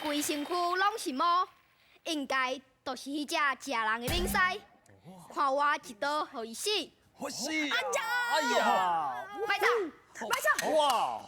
规身躯拢是毛，应该都是迄只食人的猛狮。看我一刀互伊死！我死！哎呀！卖走，卖走！哇！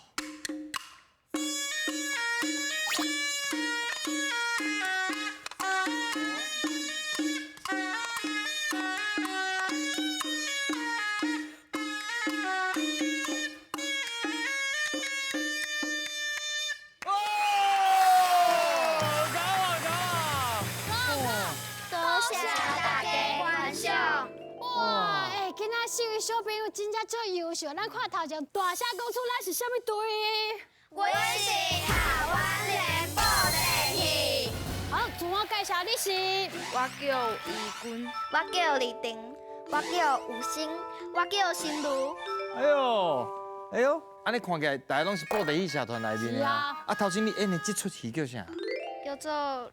四位小朋友真正足优秀，咱看头前大声讲出咱是啥物队？阮是台湾联播联戏。好，自我介绍，你是？我叫义君，我叫李婷，我叫吴欣，我叫心如。哎呦，安尼看起来大家拢是布袋戏社团内面的啊。啊，头先你演的这出戏叫啥？叫做《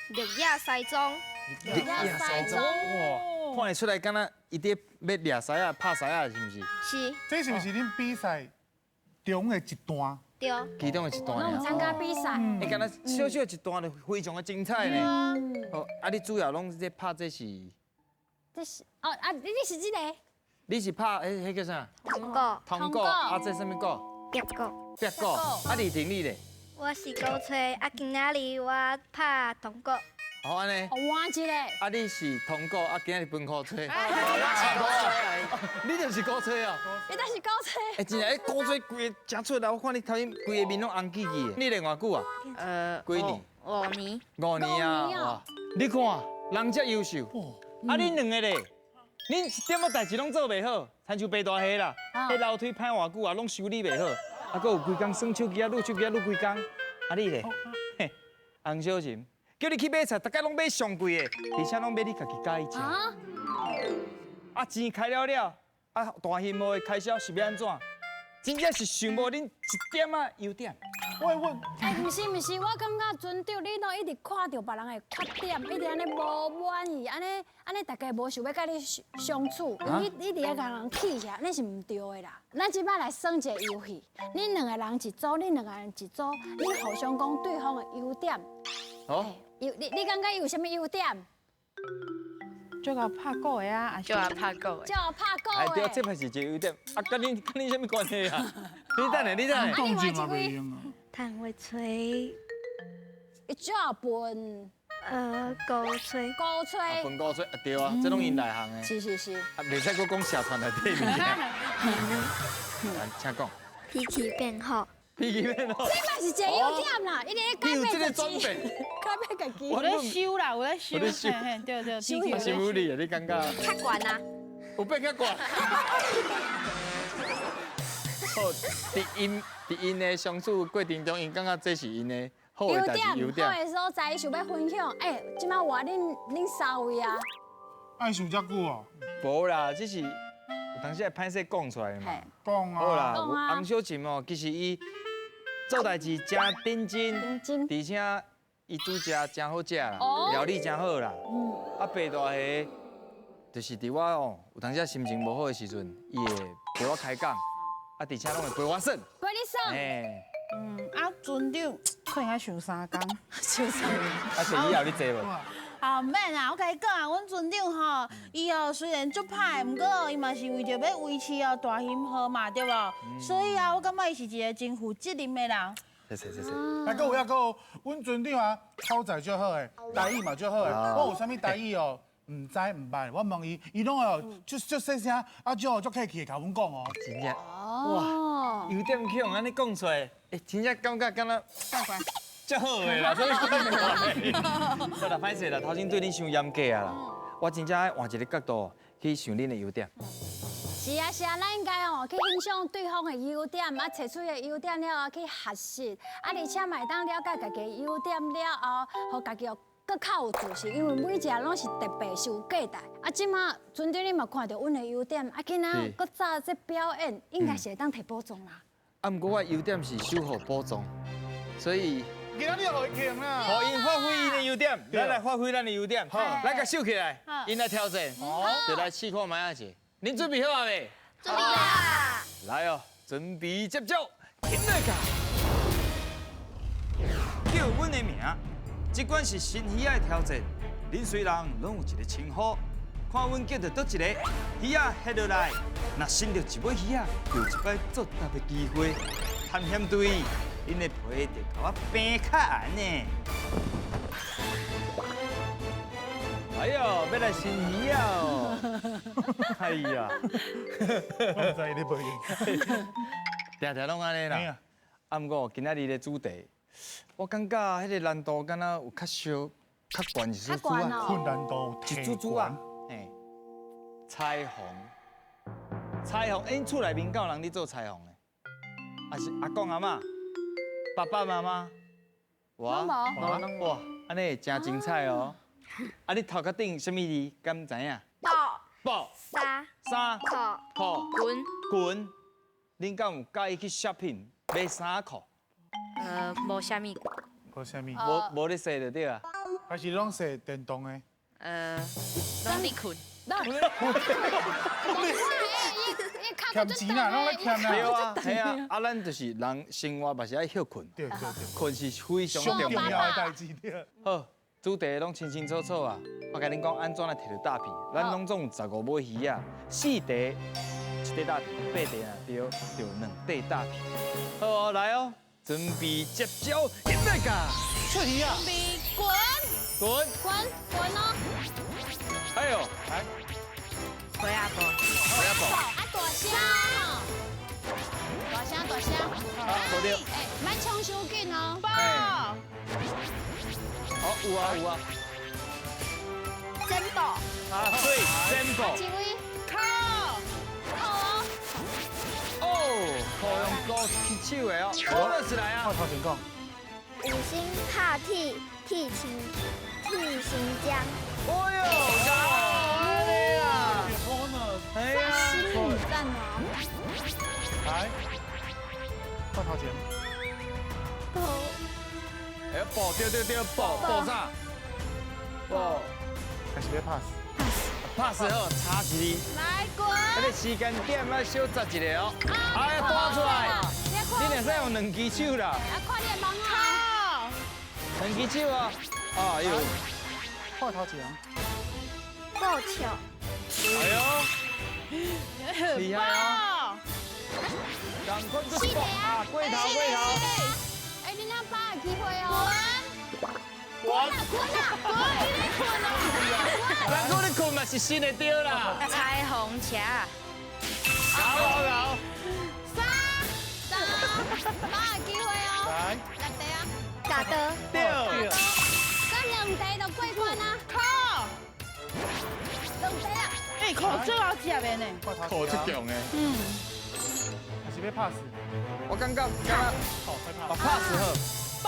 绿野西装》。绿野西装。哇，看得出来，敢若伊伫要掠狮啊、拍狮啊，是毋是？是。这是不是恁比赛中的一段？对。其中的一段拢有参加比赛。你敢若小小一段就非常的精彩呢。哦，啊，你主要拢在拍这是？这是哦啊，你是这个？你是拍迄叫啥？通告。通告啊，这什么告？别告。别告。啊，李婷你咧？我是高吹，啊，今仔日我拍通告。好安尼。换一个。啊，你是通告，啊，今日分科吹。你就是高吹哦。你都是高吹。哎，真正，高吹规个真出来，我看你头先规个面拢红记记的。你练偌久啊？几年5年。 5年啊！哇，你看，人遮优秀，啊，恁两个咧，恁一点仔代志拢做袂好，亲像白大虾啦，迄楼梯歹偌久啊，拢修理袂好，啊，搁有规工耍手机啊，撸手机啊，撸规工。啊，你咧，嘿，洪小琴。 叫你去买菜，大家拢买上贵的，而且拢买你家己家己食。啊，钱开了了，啊，大戏无的开销是要安怎？真正是想无恁一点仔优点。我哎，毋是，我感觉船长你都一直看到别人的缺点，一直安尼无满意，安尼大家无想要甲你相处，你一直甲人气起来，那是唔对的啦。咱即摆来算一个游戏，恁两个人一组，恁两个人一组，恁互相讲对方的优点。哦。 你感觉有啥物优点？就个拍鼓的啊，就个拍鼓的。就拍鼓哎，对，的。这嘛是一个优点。啊，跟你什么关系啊？你等下，你等下。动静嘛袂用啊。tan会吹，一就笨。高吹。高吹。分高吹，对啊，这拢因内行的。是。啊，袂使搁讲社团内底物件。请讲。脾气变好。 脾气变好，这嘛是一个优点啦，一直改变自己，你有这个装备，改变自己。我在修啦，我在修。我在修对，修武力啊，你感觉？较悬啊！有变较悬。好，伫因的相处过程中，因感觉这是因的好的代志，优点。好的所在，想要分享。哎，即摆话恁三位啊？爱想遮久哦。无啦，只是有当时会歹势讲出来嘛。讲啊。好啦，洪小琴哦，其实伊。 做代志真认真，而且伊煮食真好食啦，料理真好啦。啊，白大虾就是伫我哦，有当时心情无好的时阵，伊会陪我开讲，啊，而且拢会陪我耍。陪你耍。哎。船长可能要想3工，想3工。啊，是以后你坐无？啊，免啊，我甲你讲啊，阮船长吼，伊哦虽然足歹，毋过伊嘛是为着要维持哦大型号嘛，对无？所以啊，我感觉伊是一个真负责任的人。谢。还佫有，阮船长啊，口才足好诶，台语嘛足好诶。我有啥物台语哦，唔知唔捌，我问伊，伊拢哦足细声，啊足客气甲阮讲哦。真正。哇，有点强，安尼讲出来，哎，真正感觉敢若。足好诶啦，所以讲的。好啦，歹势啦，头先对你伤严格啊啦。我真正爱换一个角度去想恁的优点。是啊，咱应该哦去欣赏对方的优点，啊，找出个优点了后去学习，啊，而且嘛会当了解家己的优点了后，互家己哦更较有自信，因为每一个拢是特别是有价值。啊，即马船长你嘛看到阮的优点，啊，今仔搁早这表演，应该是会当摕宝藏啦。啊，毋过我优点是守护宝藏，所以。 今仔日互伊强啦，互因发挥因的优点，咱来发挥咱的优点。好，来甲秀起来，因来挑战，就来试看卖下子。恁准备好啊未？准备啦！来哦，准备接招，听来看。叫阮的名，尽管是新鱼仔的挑战，恁虽然拢有一个称呼，看阮叫着倒一个鱼仔下落来，若伸着一尾鱼仔，就有一摆作答的机会。探险队，恁的皮得甲我平较红呢。哎呦，要来新鱼仔哦！哎呀，我知你无用。常常拢安尼啦。嘿啊，啊，毋过今仔日的主题，我感觉迄个难度敢若有较小、较悬一丝丝啊，困难度一珠珠啊，嘿，彩虹，彩虹，恁厝内面敢有人咧做彩虹的？啊是阿公阿嬷、爸爸妈妈，我，哇，安尼真精彩哦！啊，你头壳顶什么字？敢唔知影？宝宝、沙衫、裤裤、滚裙，恁敢有介意去 shopping 买衫裤？无虾米，无啥物，无咧说就对啊。还是拢是电动的。拢伫困。欠钱啊，拢咧欠啊。对啊，系啊，啊，咱就是人生活嘛是爱休困，对对对，困是非常上重重要。要的代志对。好，主题拢清清楚楚啊。我甲恁讲安怎来摕到大片，咱拢总有15尾鱼啊，4题1块大片，8题啊对，就2块大片。好哦，来哦，准备接招，现在噶，出鱼啊！准备滚，滚！滚哦！哎呦，来，回阿婆，来一步，啊，大声哦！大声！好对，哎，莫冲伤紧哦！宝，好有啊有啊，珍宝啊对，真步。一位扣，好哦！哦，可用高起手的哦，好了是来啊我。头前讲，五星帕替替新疆哎呦，安尼啦，哎呀，新赞哦！来，我头前，哎，报对，报啥？报还是要 pass。 pass 好，差一字。来滚，啊，你时间点要小窒一下哦。哎，拖出来，你若使用2只手啦，啊，快点忙啊！扣， 2只手啊。哎呦，我头前，够巧哎呦，厉害哦！赶快去报啊，过头。哎，你那把握机会哦！我，滚，咱讲你困嘛是新的对啦。彩虹车，好。把握机会哦！来，来题啊！假的对。咁2题就过关啊！扣， 2题啊！哎，扣最后食的呢，我头考这前，种的，还是要 pass。我感觉敢若好，快啊 pass。 pass 好。宝，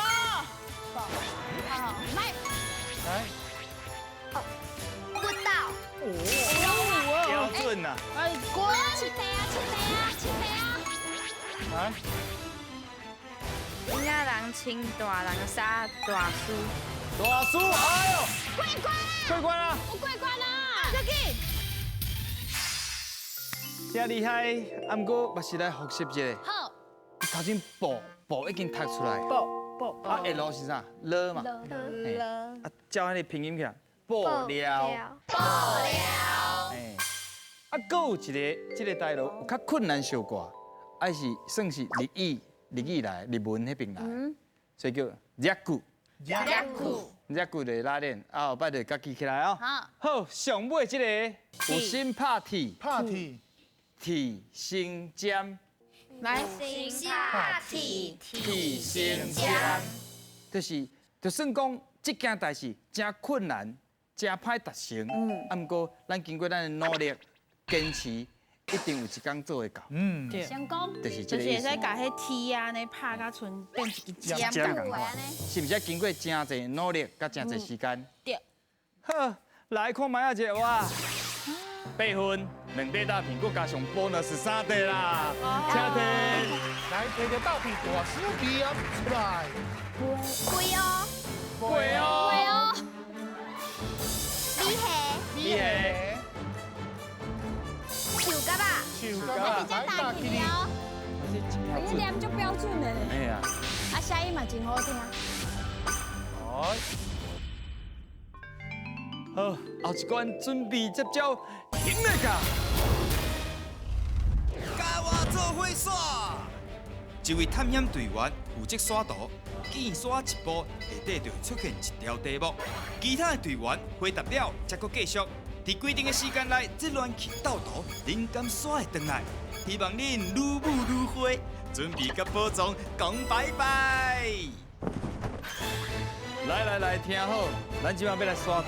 好，麦来，不到标准呐。哎，滚， 7题啊！来，囡仔人穿大人衫大书，大叔，哎呦，过关啦！我过关啦！小紧，真厉害，啊，毋过嘛是来复习一下。好，头前步已经读出来，宝，啊，L 是啥？了嘛，嘿啊，照迄个拼音起来，布料，哎，啊，搁有一个，这个台路有较困难小寡，还是算是日语来，日文迄边来，所以叫日句，日句就拉练，啊，后摆就家己起来哦。好，好，上尾这个有心拍铁， party，铁心尖。来，新帕替替新疆，就算讲这件代志真困难，真歹达成，啊，毋过咱经过咱的努力、坚持，一定有一天做会到，嗯，成功。就是就是会这个意思。使甲迄铁啊，呢拍甲剩变一支尖尖。尖共款，是毋是经过真侪努力，甲真侪时间？对，好，来看卖啊一个哇，8分，2块大片，佮加上 bonus 3块啦，请听。来，摕着豆皮大手笔啊出来，贵哦，贵哦，对哦，你下你手夹吧，手比甲较大气哦，有点就标准了。哎呀，啊，声音嘛真好听。来，好，后一关准备接招，赢来噶！甲我做伙耍。一位探险队员负责耍图，见耍一步，下底就会出现一条题目，其他的队员回答了，才搁继续。伫规定的时间内，这乱去斗图，恁敢耍会转来？希望恁愈舞愈花，准备甲宝藏讲拜拜。来，听好，咱今晚要来耍图，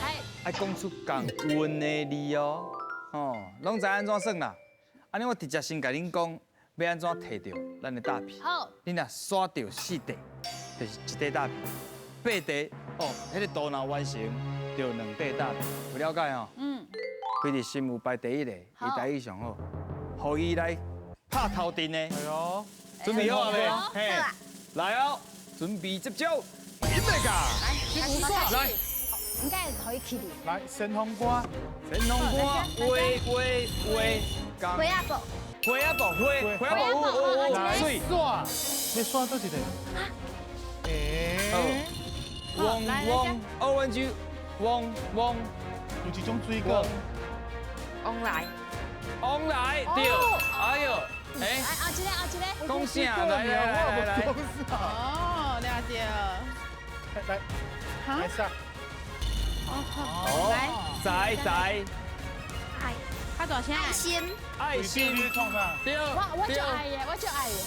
哎，爱讲出共韵的字哦，拢知安怎算啦。安尼我直接先甲恁讲，要安怎摕到咱的大片。好，恁若刷到4题，就是一块大片；8题哦，迄个图若完成，就2块大片。有了解吼？嗯，规日新有排第1个，伊台语上好，互伊来拍头阵的。哎呦，准备好了没？好嘿，好啊来哦，准备接招，赢来噶！来，应该可以起哩。来神红瓜，神农瓜，喂，讲回阿宝，花啊宝，花啊花啊宝宝，来水，耍，你耍倒一个。诶，汪，orange，汪，有一种水果，往来，往来，对，哎呦，哎，来，后一个，讲啥？来，哦，了解。来上，哦，在，爱他多少钱？心，爱心，创啥？对，我就爱耶，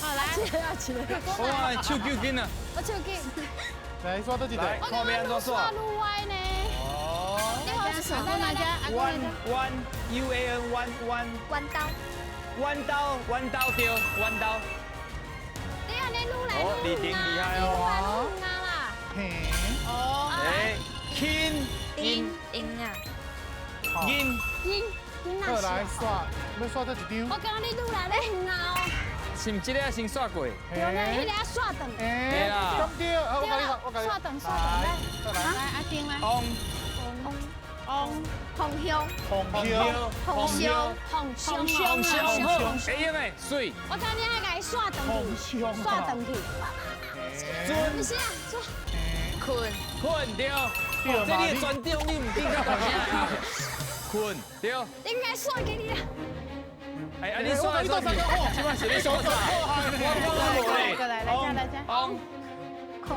好来，一个，哇，手揪紧啊！我手机。来耍倒一个。来，看要安怎耍。路歪呢？哦，你好是什么？大家，阿公来家。 弯 ，UAN 弯刀，弯刀对，弯刀。你安尼愈来哦，李丁厉害哦。愈啦。嘿，哦，哎，轻赢啊！音，好来耍，要耍倒一张。我感觉你愈来愈远哦。是毋这个先刷过？对呢，迄个刷等。哎，咁对，我跟你讲，我跟你刷讲，等刷等来。再来，来阿丁来。红红红香，红香，红香红香好，会用的，水，我看你还给刷等红去，香，刷等去。准，是啊，刷。困，困对，这你的专长你唔记得啥？困对，应该刷给你啦。哎，你刷，即摆是你刷啥？我无过来，来家。红，空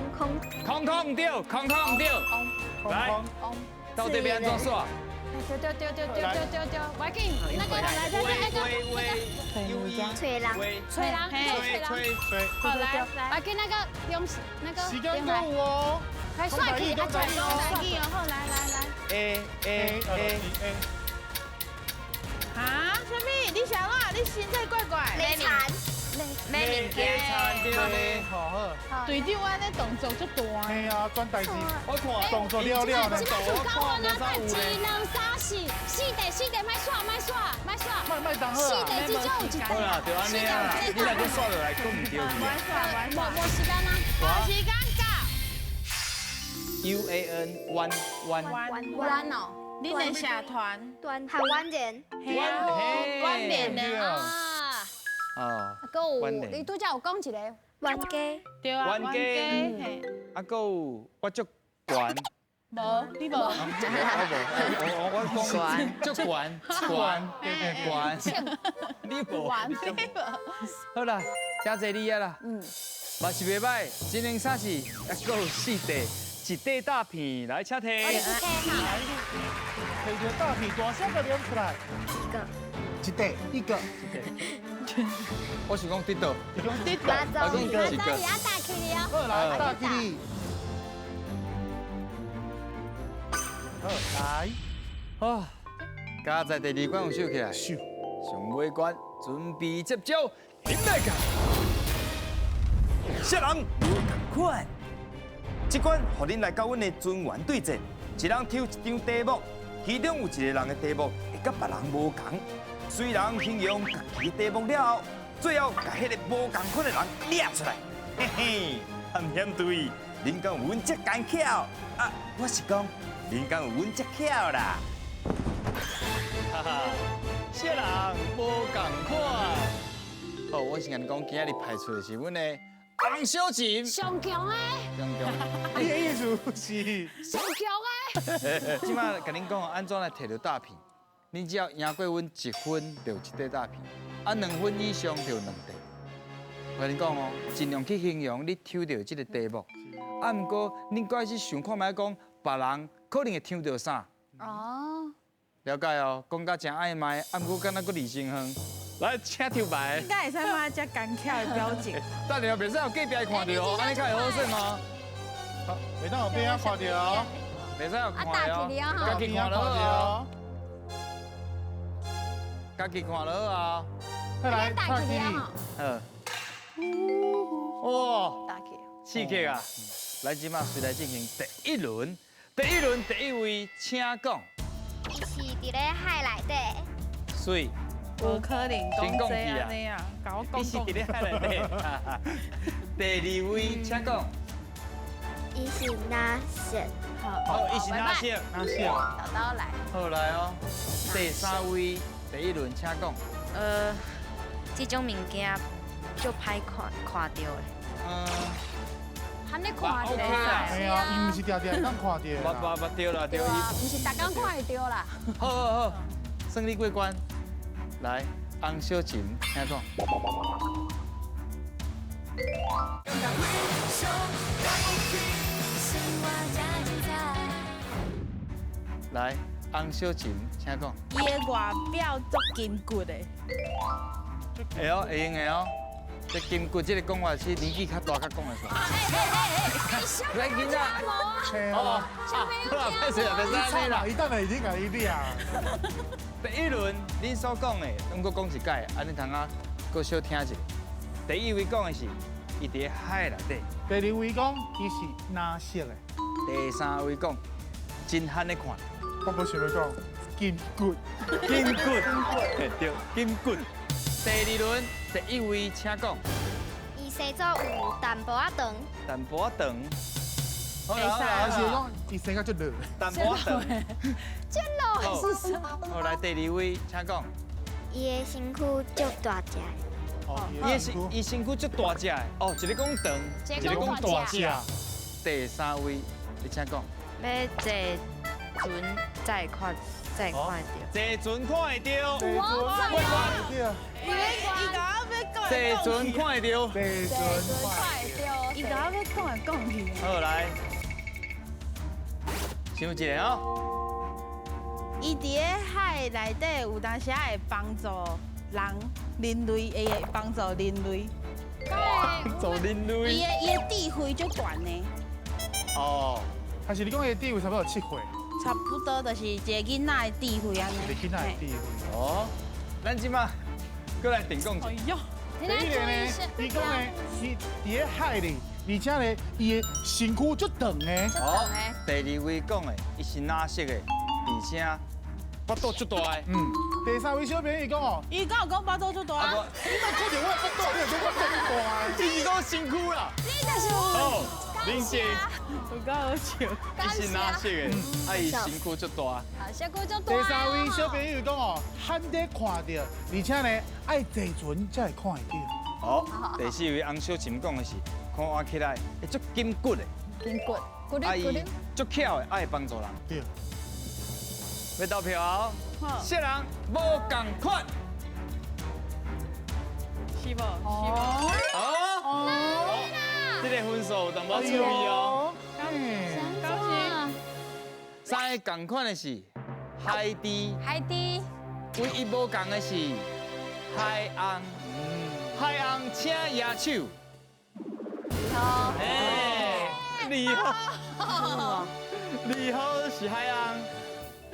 对，空对，来，到底要安怎刷？对，我给你那个来吹人，吹人，对，好来，我给那个用那个时间够哦。快刷给啊，来记哦，好来。啊，什么？你啥啦？你身体怪怪。雷残，买物件，对，好好。队长安尼动作足大。哎呀，转代志，我看动作了了呢。这个就搞我那个技能3、4题，卖刷，卖当好4啊。题至少有一题。好啦，就安尼啊，你若搁刷落来，搁唔对去啊。无时间啊。无时间到。 UAN 弯，弯哦。你的社团。台湾人，关联的。啊，哦，还有弯的你拄则有讲一个。玩家，对啊，冤家嘿，啊，搁有我足悬，无，你无。我讲足悬，悬，你无，好啦，真济你啊啦，嘛是袂歹，今年啥事，啊，搁有4题，一块大片来请摕。摕着大片大声个念出来。一个。我是讲得到，马我总，讲一个。也打起你哦。好来，大吉利。好来，啊，加在第2关有秀起来，咻，上尾关准备接招，赢来个。啥人无同款？这关互恁来到阮的尊元对战，一人抽一张题目，其中有一个人的题目会甲别人无同。虽然形容家己的题目了后，最后甲迄个无同款的人掠出来。嘿嘿，探险队，恁敢有阮这干巧？啊，我是讲，恁敢有阮这巧啦？哈哈，啥人无共款？好，我是跟你讲，今日派出的是阮的洪小姐，上强的，上强。你的意思是？上强的。即马甲恁讲安怎来摕到大片？恁只要赢过阮1分就1块大片，啊2分以上就2块。我跟你讲哦，尽量去形容你抽到这个题目，啊，毋过恁开始想看觅讲别人可能会抽到啥，哦，了解哦？讲甲真暧昧，啊，毋过敢若佫离心远。来，请抽牌应。该会使买只干巧的表情。等下袂使有隔壁看到哦，安尼才会好势吗？袂当后边啊看到，袂使有看大哦气了，家己看就好哦，家己看就好啊。再来大看给你。气了哈，哇，大气。 刺激啊！来，即马随来进行第一轮。第一位，请讲。伊是伫咧海内底，水，有可能讲这安尼啊，甲我你是伫咧海内底。第2位，请讲。伊是哪色？好，伊是哪色？那是小刀来，好来哦。第3位，第1轮，请讲。这种物件就歹看到的。喊你看一，OK 下，啦哎呀，伊唔是定定当看到对啦。对啦，对对啊，不是大家看会到啦。好，胜利过关。来，洪小琴，请讲。来，洪小琴，请讲。伊的外表足筋骨的，会哦，会用的哦。这金骨这个讲话是年纪较大较讲的算。来，囡仔。哦，好啦，别说了，别说安尼啦。伊等下已经甲你俩。第1轮恁所讲的，我搁讲一解，安尼通啊，搁小听一下。第1位讲的是，伊伫海内底。第2位讲伊是哪色的？第3位讲，真罕的看。我不想要讲筋骨。金骨，对，金骨。第2轮，第1位，请讲。伊生做有淡薄仔长，淡薄仔长。好啦，还是讲伊生甲足热。淡薄仔长。见了是什么？好来，第2位，请讲。伊的身躯足大只，哦，伊身躯足大只的，哦，一个讲长，一个讲大只第3位，你请讲。要坐船再看到。坐船看会到，伊甲我要讲坐船看会到。第快丢！伊甲我要讲来讲去。好来，想一个哦。伊伫咧海内底有当时会帮助人类，会帮助人类。做人类。伊的智慧足悬呢，哦，还是你讲伊地位差不多7岁，差不多就是一个囡仔的智慧安尼。一个囡仔的地位。哦，咱即马过来定讲一哎呦，你第一个呢，伊讲的是伫咧海里，而且呢，伊的身躯足长的。哦，第2位讲的，伊是哪色的，而且腹肚足大的。第3位小朋友讲哦，伊敢有讲巴肚足大？啊你莫可能我腹肚，你说我腹大。不，伊是讲身躯啦。你就是哦，林姐，有够好笑。伊是哪色的？啊，伊身躯足大。好，小姑就第多。 3位小朋友讲哦，罕得看到，而且呢，爱坐船才会看会到。好，第4位洪小琴讲的是，看起来会足筋骨的，筋骨，骨啊伊力骨力。足巧的，爱帮助人。对，要投票，色人无共款。是无？哦，这个分数有淡薄注意哦。三个共款的是海底，海底，唯一无共的是海岸。海岸请野手。好，哎，厉害！厉害是海岸。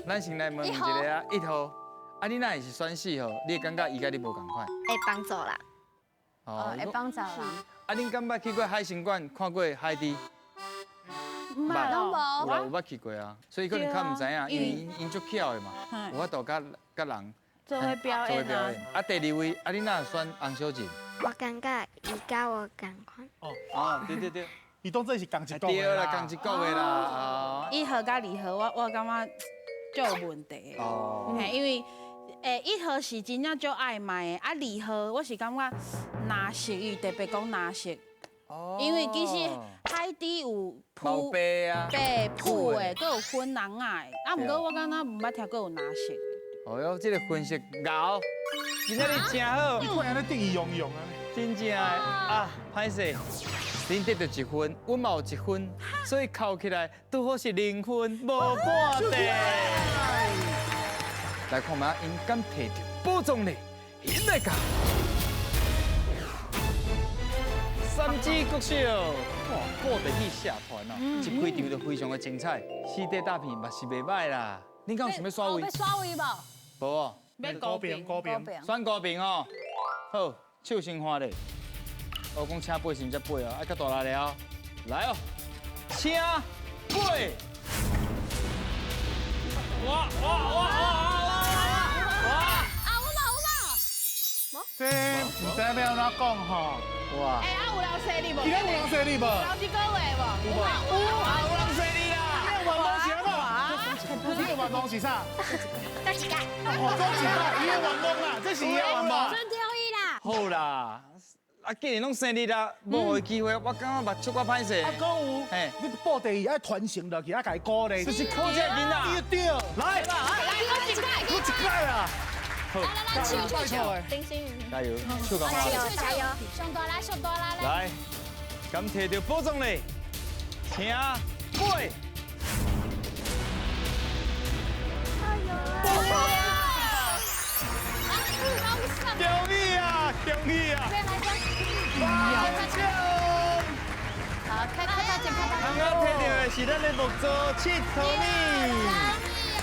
咱先来问一个啊，1号，啊你哪会是选4号？你会感觉伊甲你无共款？会帮助啦。哦，会帮助啦。啊，恁敢捌去过海参馆看过海底？拢拢无。有捌去过啊，所以可能较唔知影，因为因足巧的嘛，有法度甲人做伙表演啊。啊，第2位，啊你哪选洪小姐？我感觉伊甲我同款。哦，对，伊当做是共一个对啦，共一个的啦。啊1号甲2号，我感觉就有问题的。哦，嘿，因为1号是真正足暧昧的，啊2号我是感觉蓝色，伊特别讲蓝色，因为其实海海底有毛白啊，白铺的，佮有粉人啊的。啊，毋过我感觉毋捌听过有拿色。哦哟，这个分析咬，今仔日真好，你看安尼得意洋洋啊！真正的啊，歹势，恁得到1分，阮嘛有1分，所以扣起来拄好是0分，无半点。来看嘛，因敢摕到宝藏呢？因来讲3支国小，哇，顾得去社团哦，一开场就非常的精彩，4块大片嘛是袂歹啦。恁敢有想要刷位要？刷位无？无哦，要高边高边，选高屏哦。好，手先换咧。我讲请背是毋才背哦，爱较大力了。来哦，请背。哇！这唔知要安怎讲吼？哇！哎，啊有人说你无？伊敢有人说你无？有一个月无？有啊，有人说你啦！你的运动是安怎？你的运动是啥？多几个？哦，这是啥？伊的运动啦，这是伊的运动。真挑伊啦！好啦，啊，既然拢生日啦，无有机会，我感觉目睭我歹势。啊，搁有，嘿你报第二爱传承落去，啊，家鼓励，就是靠这个囡仔。对，来，来，我一盖啊！好，来，手，丁星宇，加油，手感加油好。加油！上大来，上大来嘞！来，敢摕到宝藏嘞，请背。恭喜啊！恭喜啊！好，开剪拍刚刚摕到的是咱的木造七头米。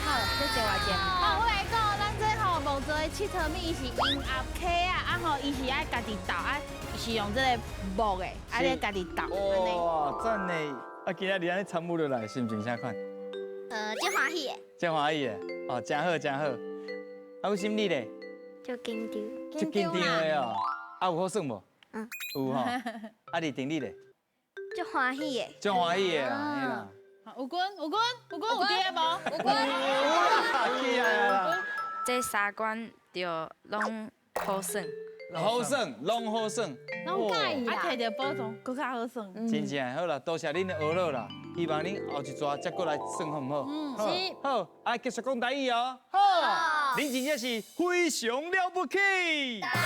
好，这是我剪。哦，我来讲，咱这吼木做的七头米是因阿溪啊，啊吼，伊是爱家己斗，啊是用这个木的，啊咧家己斗安尼。哇，赞呢！啊，今仔日安尼参与落来，心情啥款？真欢喜的，真欢喜的，哦，真好真好。啊，有心理咧，就紧张。就紧张的哦。啊，有好耍无？嗯，有吼。啊，你定你咧，就欢喜的。真欢喜的啦，嘿啦。有君有爹无？有关。起来啦！这3关就拢好耍。好耍，拢好耍。拢介意啊，啦。摕到宝藏，更较好耍。真正好啦，多谢恁的学乐啦，希望恁后一抓再过来耍好唔好？是。好，啊，继续讲台语哦。好。恁真正是非常了不起。大家